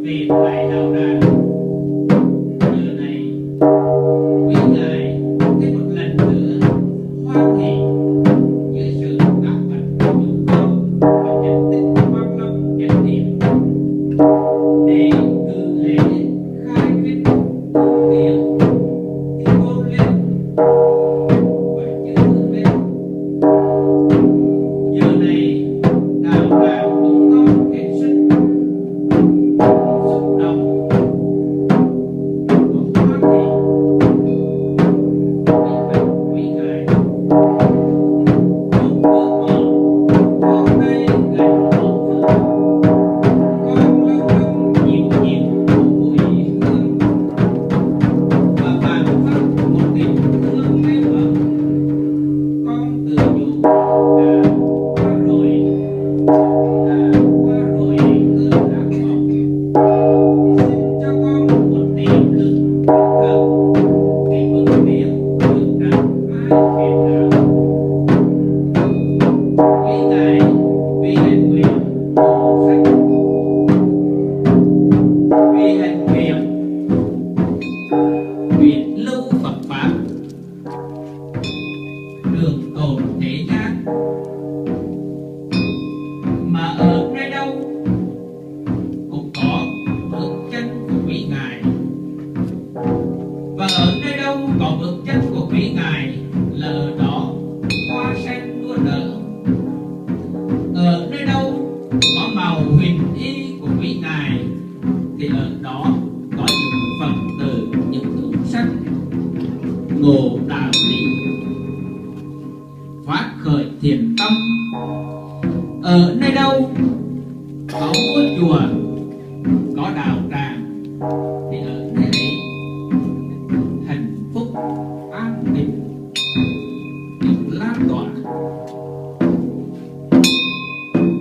về lại đạo đàn. Giờ này quý ngài thêm một lần nữa hoan hỷ dưới sự áp bách của chúng con và nhận tích quan lâm chánh niệm để cử lễ khai quyết tu viện thì tôn lên và chữ lên. Giờ này đạo đàn chúng con hết sức xúc động và hoan hỷ vì vậy quý ngài không bước bỏ con đây gánh hậu phương, con lâu đông nhiều nhiều mùi hương và vàng phát một tình thương mê mẩn. Con tự nhủ đã qua rồi, đã qua rồi cơn ác mộng. Xin cho con một niềm lực thật để vững biết được rằng ai phiền não. Quý ngài vì hạnh nguyện đổ sách, vì hạnh nguyện lưu Phật pháp đường tồn thế gian, mà ở nơi đâu cũng có bước chân của quý ngài, và ở nơi đâu có bước chân của quý ngài là ở đó hoa sen đua nở. Ở nơi đâu có màu huyền y của quý ngài thì ở đó có những Phật tử, những hương sắc ngộ đạo lý, phát khởi thiện tâm. Ở nơi đâu có ngôi chùa, có đạo tràng thì ở nơi ấy hạnh phúc an bình được lan tỏa,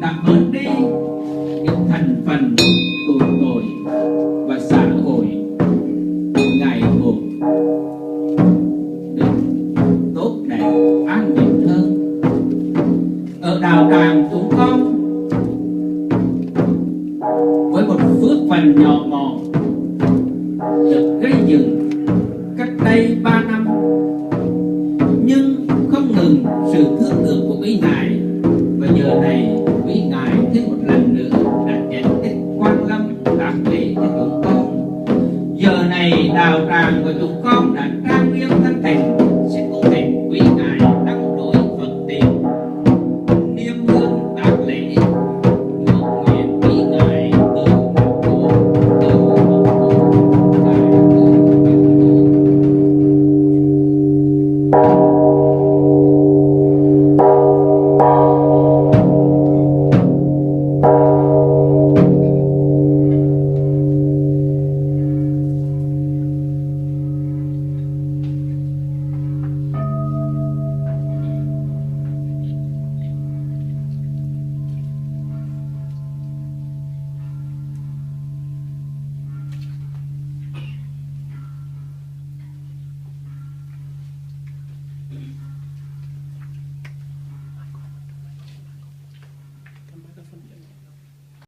đã bớt đi những thành phần tù tội và xã hội ngày một được tốt đẹp an bình hơn. Ở đạo tràng chúng con với một phước phần nhỏ mọn được gây dựng cách đây 3 năm, nhưng không ngừng sự thương tưởng của quý ngài, và giờ này quý ngài thêm một lần nữa đã nhận tích quan lâm tác lễ cho chúng con. Giờ này đạo tràng của chúng con đã trang nghiêm thanh tịnh